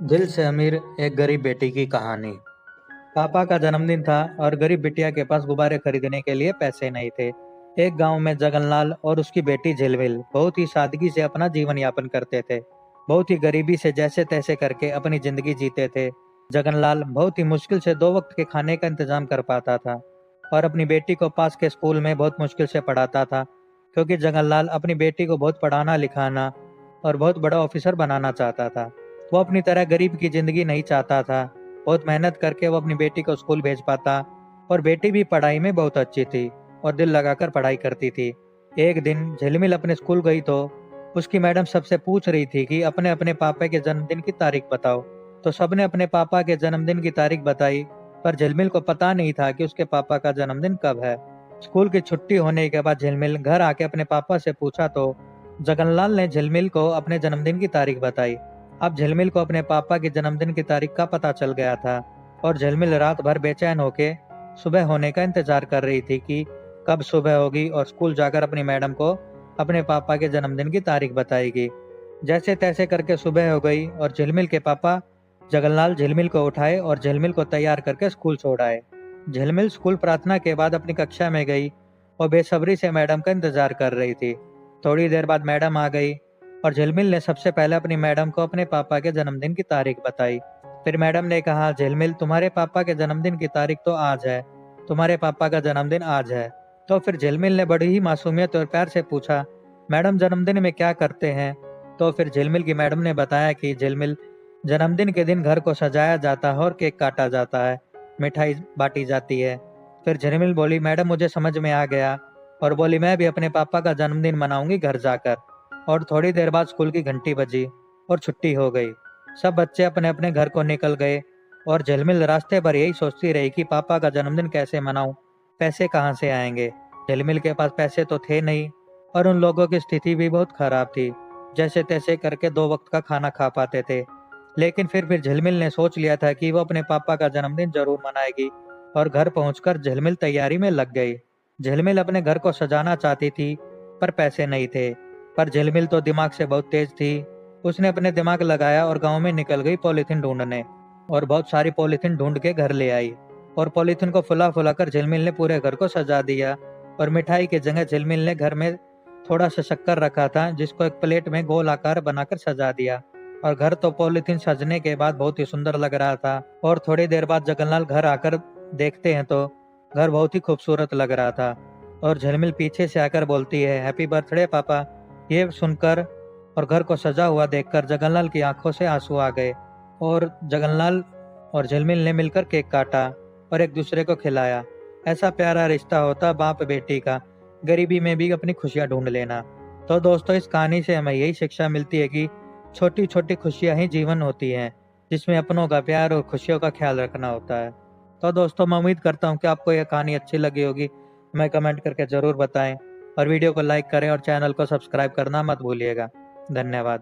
दिल से अमीर एक गरीब बेटी की कहानी। पापा का जन्मदिन था और गरीब बिटिया के पास गुब्बारे खरीदने के लिए पैसे नहीं थे। एक गांव में जगनलाल और उसकी बेटी झिलमिल बहुत ही सादगी से अपना जीवन यापन करते थे। बहुत ही गरीबी से जैसे तैसे करके अपनी जिंदगी जीते थे। जगनलाल बहुत ही मुश्किल से 2 वक्त के खाने का इंतजाम कर पाता था और अपनी बेटी को पास के स्कूल में बहुत मुश्किल से पढ़ाता था, क्योंकि जगनलाल अपनी बेटी को बहुत पढ़ाना लिखाना और बहुत बड़ा ऑफिसर बनाना चाहता था। वो अपनी तरह गरीब की जिंदगी नहीं चाहता था। बहुत मेहनत करके वो अपनी बेटी को स्कूल भेज पाता और बेटी भी पढ़ाई में बहुत अच्छी थी और दिल लगाकर पढ़ाई करती थी। एक दिन झिलमिल अपने स्कूल गई तो उसकी मैडम सबसे पूछ रही थी कि अपने अपने पापा के जन्मदिन की तारीख बताओ। तो सबने अपने पापा के जन्मदिन की तारीख बताई, पर झिलमिल को पता नहीं था कि उसके पापा का जन्मदिन कब है। स्कूल की छुट्टी होने के बाद झिलमिल घर आके अपने पापा से पूछा तो जगनलाल ने झिलमिल को अपने जन्मदिन की तारीख बताई। अब झिलमिल को अपने पापा के जन्मदिन की तारीख का पता चल गया था और झिलमिल रात भर बेचैन होके सुबह होने का इंतजार कर रही थी कि कब सुबह होगी और स्कूल जाकर अपनी मैडम को अपने पापा के जन्मदिन की तारीख बताएगी। जैसे तैसे करके सुबह हो गई और झिलमिल के पापा जगनलाल झिलमिल को उठाए और झिलमिल को तैयार करके स्कूल छोड़ आए। झिलमिल स्कूल प्रार्थना के बाद अपनी कक्षा में गई और बेसब्री से मैडम का इंतजार कर रही थी। थोड़ी देर बाद मैडम आ गई और झिलमिल ने सबसे पहले अपनी मैडम को अपने पापा के जन्मदिन की तारीख बताई। फिर मैडम ने कहा, झिलमिल तुम्हारे पापा के जन्मदिन की तारीख तो आज है, तुम्हारे पापा का जन्मदिन आज है। तो फिर झिलमिल ने बड़ी ही मासूमियत और प्यार से पूछा, मैडम जन्मदिन में क्या करते हैं? तो फिर झिलमिल की मैडम ने बताया कि झिलमिल जन्मदिन के दिन घर को सजाया जाता है और केक काटा जाता है, मिठाई बांटी जाती है। फिर झिलमिल बोली, मैडम मुझे समझ में आ गया, और बोली मैं भी अपने पापा का जन्मदिन मनाऊंगी घर जाकर। और थोड़ी देर बाद स्कूल की घंटी बजी और छुट्टी हो गई। सब बच्चे अपने अपने घर को निकल गए और झिलमिल रास्ते भर यही सोचती रही कि पापा का जन्मदिन कैसे मनाऊं, पैसे कहाँ से आएंगे। झिलमिल के पास पैसे तो थे नहीं और उन लोगों की स्थिति भी बहुत खराब थी, जैसे तैसे करके 2 वक्त का खाना खा पाते थे। लेकिन फिर झिलमिल ने सोच लिया था कि वो अपने पापा का जन्मदिन जरूर मनाएगी और घर पहुंचकर झिलमिल तैयारी में लग गई। झिलमिल अपने घर को सजाना चाहती थी, पर पैसे नहीं थे। पर झिलमिल तो दिमाग से बहुत तेज थी। उसने अपने दिमाग लगाया और गांव में निकल गई पॉलीथीन ढूंढने, और बहुत सारी पॉलीथीन ढूंढ के घर ले आई और पॉलीथीन को फुला फुला कर झिलमिल ने पूरे घर को सजा दिया। और मिठाई की जगह झिलमिल ने घर में थोड़ा सा शक्कर रखा था, जिसको एक प्लेट में गोल आकार बनाकर सजा दिया। और घर तो पॉलीथीन सजने के बाद बहुत ही सुंदर लग रहा था। और थोड़ी देर बाद जगनलाल घर आकर देखते हैं तो घर बहुत ही खूबसूरत लग रहा था। और झिलमिल पीछे से आकर बोलती है, हैप्पी बर्थडे पापा। ये सुनकर और घर को सजा हुआ देखकर जगनलाल की आंखों से आंसू आ गए और जगनलाल और झिलमिल ने मिलकर केक काटा और एक दूसरे को खिलाया। ऐसा प्यारा रिश्ता होता बाप बेटी का, गरीबी में भी अपनी खुशियां ढूंढ लेना। तो दोस्तों, इस कहानी से हमें यही शिक्षा मिलती है कि छोटी छोटी खुशियां ही जीवन होती हैं, जिसमें अपनों का प्यार और खुशियों का ख्याल रखना होता है। तो दोस्तों, मैं उम्मीद करता हूँ कि आपको यह कहानी अच्छी लगी होगी। मैं कमेंट करके जरूर बताएं और वीडियो को लाइक करें और चैनल को सब्सक्राइब करना मत भूलिएगा। धन्यवाद।